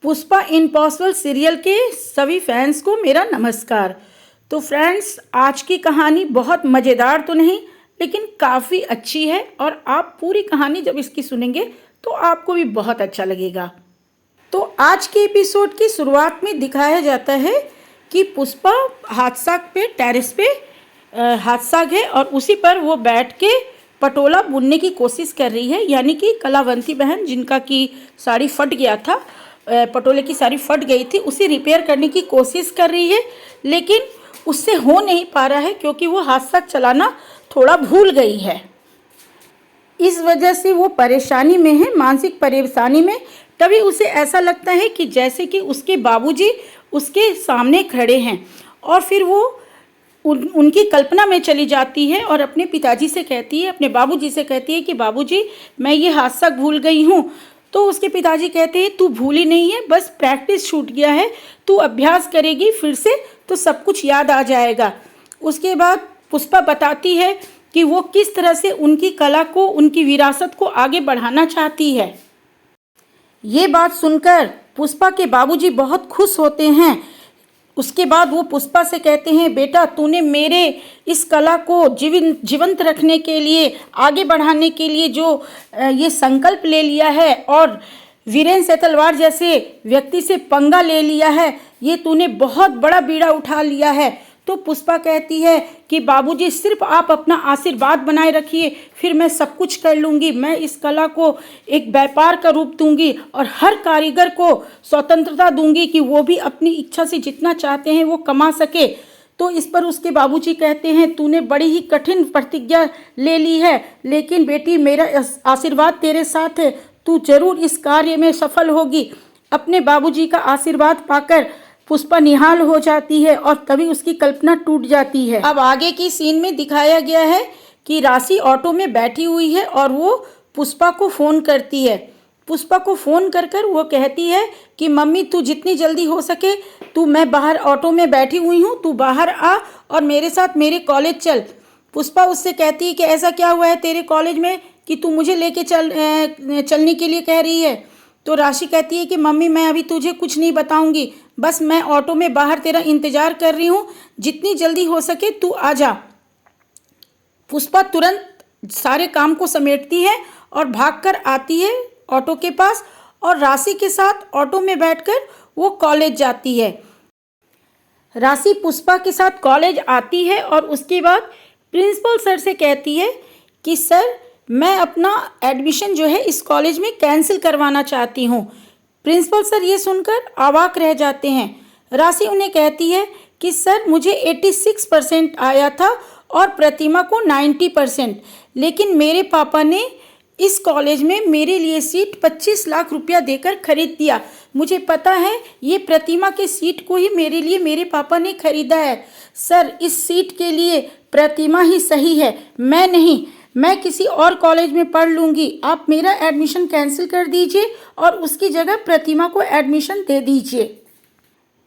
Pushpa impossible serial के सभी fans को मेरा नमस्कार। तो फ्रेंड्स, आज की कहानी बहुत मज़ेदार तो नहीं, लेकिन काफ़ी अच्छी है और आप पूरी कहानी जब इसकी सुनेंगे तो आपको भी बहुत अच्छा लगेगा। तो आज के एपिसोड की शुरुआत में दिखाया जाता है कि पुष्पा हादसाग पे टेरेस पे हादसाग है और उसी पर वो बैठ के पटोला बुनने की कोशिश कर रही है। यानी कि कलावंती बहन, जिनका की साड़ी फट गया था, पटोले की साड़ी फट गई थी, उसे रिपेयर करने की कोशिश कर रही है, लेकिन उससे हो नहीं पा रहा है क्योंकि वो हादसा चलाना थोड़ा भूल गई है। इस वजह से वो परेशानी में है, मानसिक परेशानी में। तभी उसे ऐसा लगता है कि जैसे कि उसके बाबूजी उसके सामने खड़े हैं और फिर वो उनकी कल्पना में चली जाती है और अपने पिताजी से कहती है, अपने बाबूजी से कहती है कि बाबूजी, मैं ये हादसा भूल गई हूँ। तो उसके पिताजी कहते हैं, तू भूली नहीं है, बस प्रैक्टिस छूट गया है, तू अभ्यास करेगी फिर से तो सब कुछ याद आ जाएगा। उसके बाद पुष्पा बताती है कि वो किस तरह से उनकी कला को, उनकी विरासत को आगे बढ़ाना चाहती है। ये बात सुनकर पुष्पा के बाबूजी बहुत खुश होते हैं। उसके बाद वो पुष्पा से कहते हैं, बेटा, तूने मेरे इस कला को जीवंत रखने के लिए, आगे बढ़ाने के लिए जो ये संकल्प ले लिया है और वीरेंद्र सेतलवार जैसे व्यक्ति से पंगा ले लिया है, ये तूने बहुत बड़ा बीड़ा उठा लिया है। तो पुष्पा कहती है कि बाबूजी, सिर्फ आप अपना आशीर्वाद बनाए रखिए, फिर मैं सब कुछ कर लूँगी। मैं इस कला को एक व्यापार का रूप दूंगी और हर कारीगर को स्वतंत्रता दूंगी कि वो भी अपनी इच्छा से जितना चाहते हैं वो कमा सके। तो इस पर उसके बाबूजी कहते हैं, तूने बड़ी ही कठिन प्रतिज्ञा ले ली है, लेकिन बेटी, मेरा आशीर्वाद तेरे साथ है, तू जरूर इस कार्य में सफल होगी। अपने बाबूजी का आशीर्वाद पाकर पुष्पा निहाल हो जाती है और तभी उसकी कल्पना टूट जाती है। अब आगे की सीन में दिखाया गया है कि राशि ऑटो में बैठी हुई है और वो पुष्पा को फ़ोन करती है। पुष्पा को फ़ोन कर कर वो कहती है कि मम्मी, तू जितनी जल्दी हो सके, मैं बाहर ऑटो में बैठी हुई हूँ, तू बाहर आ और मेरे साथ मेरे कॉलेज चल। पुष्पा उससे कहती है कि ऐसा क्या हुआ है तेरे कॉलेज में कि तू मुझे लेके चलने के लिए कह रही है। तो राशि कहती है कि मम्मी, मैं अभी तुझे कुछ नहीं बताऊंगी, बस मैं ऑटो में बाहर तेरा इंतज़ार कर रही हूँ, जितनी जल्दी हो सके तू आ जा। पुष्पा तुरंत सारे काम को समेटती है और भागकर आती है ऑटो के पास और राशि के साथ ऑटो में बैठकर वो कॉलेज जाती है। राशि पुष्पा के साथ कॉलेज आती है और उसके बाद प्रिंसिपल सर से कहती है कि सर, मैं अपना एडमिशन जो है इस कॉलेज में कैंसिल करवाना चाहती हूँ। प्रिंसिपल सर ये सुनकर अवाक रह जाते हैं। राशि उन्हें कहती है कि सर, मुझे 86% आया था और प्रतिमा को 90%, लेकिन मेरे पापा ने इस कॉलेज में मेरे लिए सीट 25 लाख रुपया देकर खरीद दिया। मुझे पता है ये प्रतिमा के सीट को ही मेरे लिए मेरे पापा ने खरीदा है। सर, इस सीट के लिए प्रतिमा ही सही है, मैं नहीं। मैं किसी और कॉलेज में पढ़ लूँगी, आप मेरा एडमिशन कैंसिल कर दीजिए और उसकी जगह प्रतिमा को एडमिशन दे दीजिए।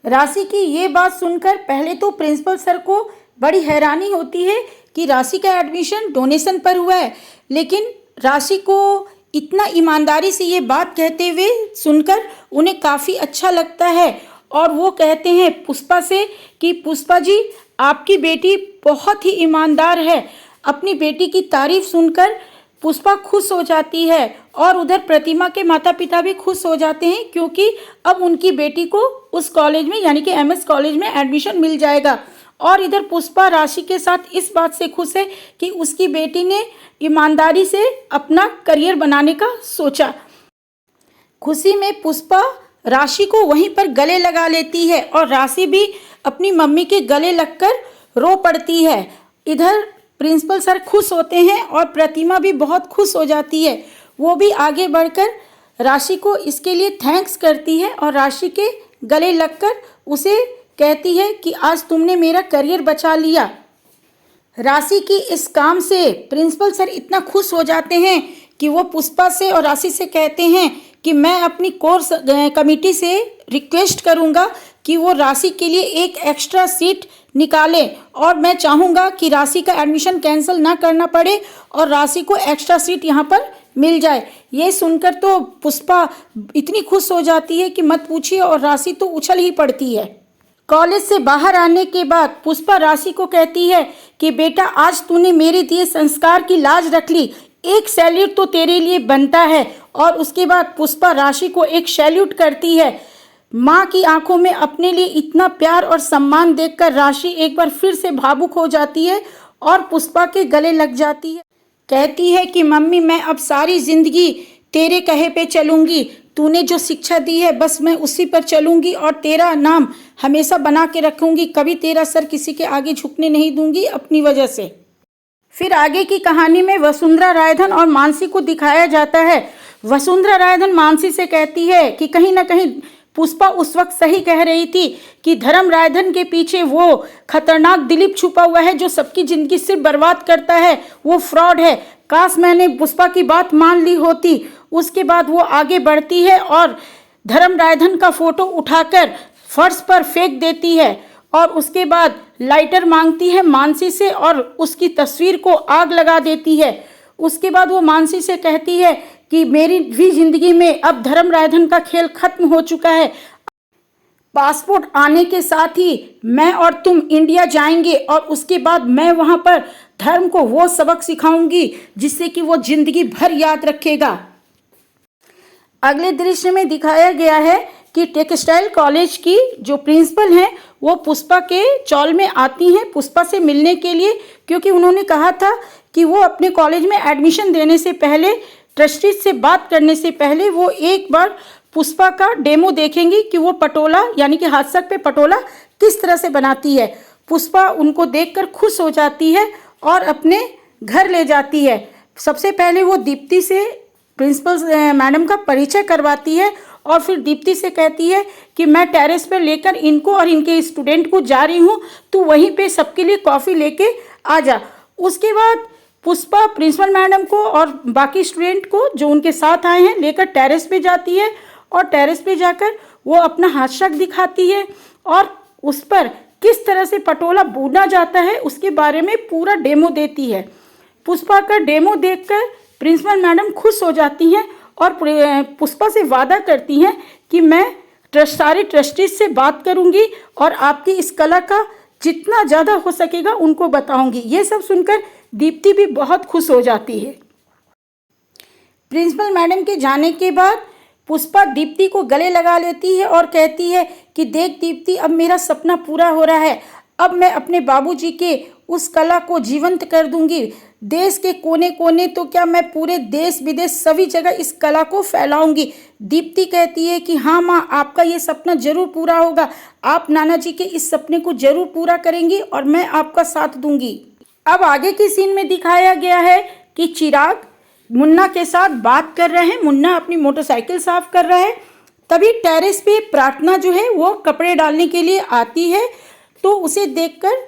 राशि की ये बात सुनकर पहले तो प्रिंसिपल सर को बड़ी हैरानी होती है कि राशि का एडमिशन डोनेशन पर हुआ है, लेकिन राशि को इतना ईमानदारी से ये बात कहते हुए सुनकर उन्हें काफ़ी अच्छा लगता है और वो कहते हैं पुष्पा से कि पुष्पा जी, आपकी बेटी बहुत ही ईमानदार है। अपनी बेटी की तारीफ सुनकर पुष्पा खुश हो जाती है और उधर प्रतिमा के माता पिता भी खुश हो जाते हैं क्योंकि अब उनकी बेटी को उस कॉलेज में, यानी कि एमएस कॉलेज में एडमिशन मिल जाएगा। और इधर पुष्पा राशि के साथ इस बात से खुश है कि उसकी बेटी ने ईमानदारी से अपना करियर बनाने का सोचा। खुशी में पुष्पा राशि को वहीं पर गले लगा लेती है और राशि भी अपनी मम्मी के गले लगकर रो पड़ती है। इधर प्रिंसिपल सर खुश होते हैं और प्रतिमा भी बहुत खुश हो जाती है। वो भी आगे बढ़कर राशि को इसके लिए थैंक्स करती है और राशि के गले लगकर उसे कहती है कि आज तुमने मेरा करियर बचा लिया। राशि की इस काम से प्रिंसिपल सर इतना खुश हो जाते हैं कि वो पुष्पा से और राशि से कहते हैं कि मैं अपनी कोर्स कमेटी से रिक्वेस्ट करूंगा कि वो राशि के लिए एक एक्स्ट्रा सीट निकाले और मैं चाहूँगा कि राशि का एडमिशन कैंसिल ना करना पड़े और राशि को एक्स्ट्रा सीट यहाँ पर मिल जाए। ये सुनकर तो पुष्पा इतनी खुश हो जाती है कि मत पूछिए, और राशि तो उछल ही पड़ती है। कॉलेज से बाहर आने के बाद पुष्पा राशि को कहती है कि बेटा, आज तूने मेरे दिए संस्कार की लाज रख ली, एक सैल्यूट तो तेरे लिए बनता है। और उसके बाद पुष्पा राशि को एक सैल्यूट करती है। माँ की आंखों में अपने लिए इतना प्यार और सम्मान देखकर राशि एक बार फिर से भावुक हो जाती है और पुष्पा के गले लग जाती है। कहती है कि मम्मी, मैं अब सारी जिंदगी तेरे कहे पे चलूंगी, तूने जो शिक्षा दी है बस मैं उसी पर चलूंगी और तेरा नाम हमेशा बना के रखूंगी, कभी तेरा सर किसी के आगे झुकने नहीं दूंगी अपनी वजह से। फिर आगे की कहानी में वसुंधरा रायधन और मानसी को दिखाया जाता है। वसुंधरा रायधन मानसी से कहती है कि कहीं ना कहीं पुष्पा उस वक्त सही कह रही थी कि धर्म रायधन के पीछे वो खतरनाक दिलीप छुपा हुआ है जो सबकी जिंदगी सिर्फ बर्बाद करता है, वो फ्रॉड है। काश मैंने पुष्पा की बात मान ली होती। उसके बाद वो आगे बढ़ती है और धर्म रायधन का फोटो उठाकर फर्श पर फेंक देती है और उसके बाद लाइटर मांगती है मानसी से और उसकी तस्वीर को आग लगा देती है। उसके बाद वो मानसी से कहती है कि मेरी भी जिंदगी में अब धर्म रायधन का खेल खत्म हो चुका है। पासपोर्ट आने के साथ ही मैं और तुम इंडिया जाएंगे और उसके बाद मैं वहां पर धर्म को वो सबक सिखाऊंगी जिससे कि वो जिंदगी भर याद रखेगा। अगले दृश्य में दिखाया गया है कि टेक्सटाइल कॉलेज की जो प्रिंसिपल हैं वो पुष्पा के चॉल में आती हैं पुष्पा से मिलने के लिए, क्योंकि उन्होंने कहा था कि वो अपने कॉलेज में एडमिशन देने से पहले, ट्रस्टी से बात करने से पहले वो एक बार पुष्पा का डेमो देखेंगी कि वो पटोला यानी कि हाथसक पे पटोला किस तरह से बनाती है। पुष्पा उनको देखकर खुश हो जाती है और अपने घर ले जाती है। सबसे पहले वो दीप्ति से प्रिंसिपल मैडम का परिचय करवाती है और फिर दीप्ति से कहती है कि मैं टेरेस पर लेकर इनको और इनके स्टूडेंट को जा रही हूँ, तो वहीं पे सबके लिए कॉफ़ी लेके आ जा। उसके बाद पुष्पा प्रिंसिपल मैडम को और बाकी स्टूडेंट को जो उनके साथ आए हैं लेकर टेरेस पे जाती है और टेरेस पे जाकर वो अपना हाथसक दिखाती है और उस पर किस तरह से पटोला बुना जाता है उसके बारे में पूरा डेमो देती है। पुष्पा का डेमो देखकर प्रिंसिपल मैडम खुश हो जाती हैं और पुष्पा से वादा करती हैं कि मैं सारे ट्रस्टीज से बात करूंगी और आपकी इस कला का जितना ज़्यादा हो सकेगा उनको बताऊंगी। ये सब सुनकर दीप्ति भी बहुत खुश हो जाती है। प्रिंसिपल मैडम के जाने के बाद पुष्पा दीप्ति को गले लगा लेती है और कहती है कि देख दीप्ति, अब मेरा सपना पूरा हो रहा है। अब मैं अपने बाबूजी के उस कला को जीवंत कर दूंगी। देश के कोने कोने तो क्या, मैं पूरे देश विदेश सभी जगह इस कला को फैलाऊंगी। दीप्ति कहती है कि हाँ माँ, आपका ये सपना जरूर पूरा होगा। आप नाना जी के इस सपने को जरूर पूरा करेंगी और मैं आपका साथ दूंगी। अब आगे की सीन में दिखाया गया है कि चिराग मुन्ना के साथ बात कर रहे हैं। मुन्ना अपनी मोटरसाइकिल साफ कर रहा है। तभी टेरेस पे प्रार्थना जो है वो कपड़े डालने के लिए आती है, तो उसे देखकर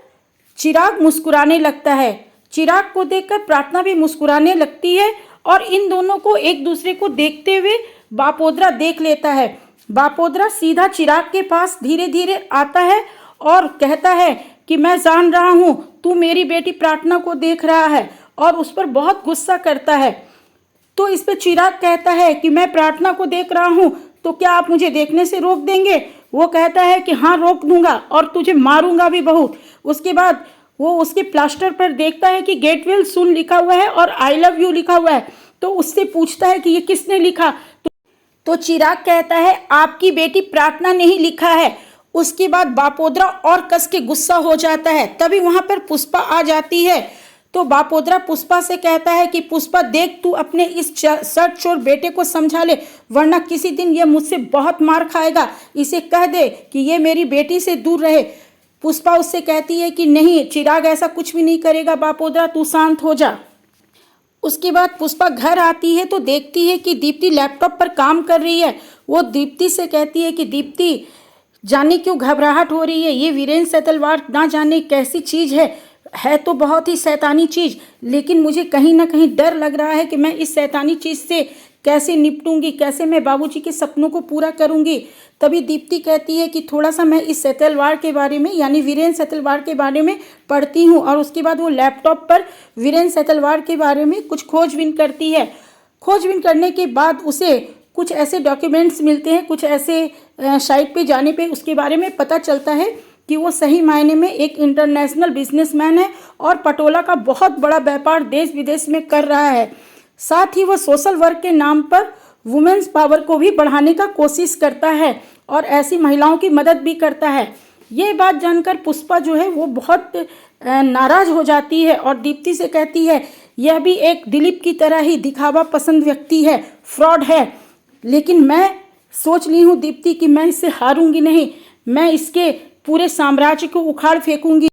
चिराग मुस्कुराने लगता है। चिराग को देखकर प्रार्थना भी मुस्कुराने लगती है और इन दोनों को एक दूसरे को देखते हुए बापोद्रा देख लेता है। बापोद्रा सीधा चिराग के पास धीरे धीरे आता है और कहता है कि मैं जान रहा हूँ तू मेरी बेटी प्रार्थना को देख रहा है, और उस पर बहुत गुस्सा करता है। तो इस पर चिराग कहता है कि मैं प्रार्थना को देख रहा हूँ तो क्या आप मुझे देखने से रोक देंगे। वो कहता है कि हाँ रोक दूंगा और तुझे मारूंगा भी बहुत। उसके बाद वो उसके प्लास्टर पर देखता है कि गेट वेल सून लिखा हुआ है और आई लव यू लिखा हुआ है, तो उससे पूछता है कि ये किसने लिखा। तो चिराग कहता है आपकी बेटी प्रार्थना ने ही लिखा है। उसके बाद बापोद्रा और कस के गुस्सा हो जाता है। तभी वहां पर पुष्पा आ जाती है। तो बापोद्रा पुष्पा से कहता है कि पुष्पा देख, तू अपने इस शर्ट चोर बेटे को समझा ले, वरना किसी दिन ये मुझसे बहुत मार खाएगा। इसे कह दे कि ये मेरी बेटी से दूर रहे। पुष्पा उससे कहती है कि नहीं चिराग ऐसा कुछ भी नहीं करेगा, बापोद्रा तू शांत हो जा। उसके बाद पुष्पा घर आती है तो देखती है कि दीप्ति लैपटॉप पर काम कर रही है। वो दीप्ति से कहती है कि दीप्ति, जाने क्यों घबराहट हो रही है, ये वीरेंद्र सेतलवार ना जाने कैसी चीज़ है तो बहुत ही शैतानी चीज़, लेकिन मुझे कहीं ना कहीं डर लग रहा है कि मैं इस शैतानी चीज़ से कैसे निपटूंगी, कैसे मैं बाबूजी के सपनों को पूरा करूंगी। तभी दीप्ति कहती है कि थोड़ा सा मैं इस सेतलवार के बारे में यानी वीरेंद्र सेतलवार के बारे में पढ़ती हूँ, और उसके बाद वो लैपटॉप पर वीरेंद्र सेतलवार के बारे में कुछ खोजबीन करती है। खोजबीन करने के बाद उसे कुछ ऐसे डॉक्यूमेंट्स मिलते हैं, कुछ ऐसे साइट पे जाने पे उसके बारे में पता चलता है कि वो सही मायने में एक इंटरनेशनल बिजनेसमैन है और पटोला का बहुत बड़ा व्यापार देश विदेश में कर रहा है। साथ ही वो सोशल वर्क के नाम पर वुमेन्स पावर को भी बढ़ाने का कोशिश करता है और ऐसी महिलाओं की मदद भी करता है। ये बात जानकर पुष्पा जो है वो बहुत नाराज़ हो जाती है और दीप्ति से कहती है यह भी एक दिलीप की तरह ही दिखावा पसंद व्यक्ति है, फ्रॉड है। लेकिन मैं सोच ली हूँ दीप्ति कि मैं इससे हारूंगी नहीं, मैं इसके पूरे साम्राज्य को उखाड़ फेंकूंगी।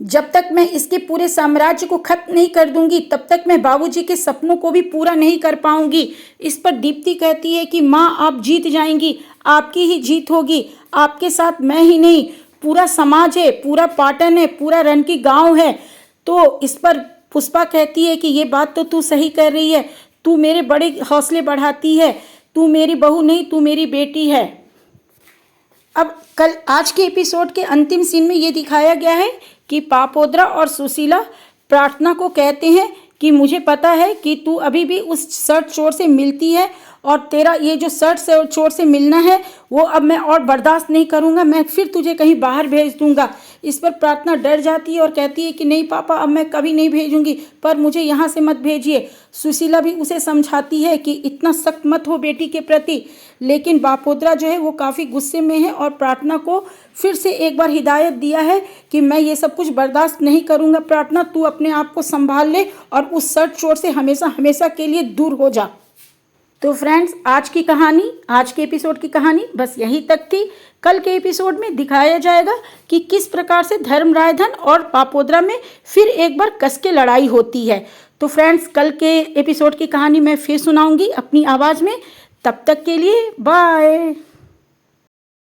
जब तक मैं इसके पूरे साम्राज्य को खत्म नहीं कर दूंगी तब तक मैं बाबूजी के सपनों को भी पूरा नहीं कर पाऊंगी। इस पर दीप्ति कहती है कि माँ आप जीत जाएंगी, आपकी ही जीत होगी, आपके साथ मैं ही नहीं पूरा समाज है, पूरा पाटन है, पूरा रनकी गांव है। तो इस पर पुष्पा कहती है कि ये बात तो तू सही कर रही है, तू मेरे बड़े हौसले बढ़ाती है, तू मेरी बहू नहीं तू मेरी बेटी है। अब आज के एपिसोड के अंतिम सीन में ये दिखाया गया है कि पापोद्रा और सुशीला प्रार्थना को कहते हैं कि मुझे पता है कि तू अभी भी उस शर्ट चोर से मिलती है और तेरा ये जो शर्ट से चोर से मिलना है वो अब मैं और बर्दाश्त नहीं करूँगा, मैं फिर तुझे कहीं बाहर भेज दूँगा। इस पर प्रार्थना डर जाती है और कहती है कि नहीं पापा अब मैं कभी नहीं भेजूँगी, पर मुझे यहाँ से मत भेजिए। सुशीला भी उसे समझाती है कि इतना सख्त मत हो बेटी के प्रति, लेकिन पापोद्रा जो है वो काफ़ी गुस्से में है और प्रार्थना को फिर से एक बार हिदायत दिया है कि मैं ये सब कुछ बर्दाश्त नहीं करूँगा, प्रार्थना तू अपने आप को संभाल ले और उस शर्ट चोर से हमेशा हमेशा के लिए दूर हो जा। तो फ्रेंड्स आज के एपिसोड की कहानी बस यहीं तक थी। कल के एपिसोड में दिखाया जाएगा कि किस प्रकार से धर्मरायधन और पापोद्रा में फिर एक बार कस के लड़ाई होती है। तो फ्रेंड्स कल के एपिसोड की कहानी मैं फिर सुनाऊंगी अपनी आवाज़ में। तब तक के लिए बाय।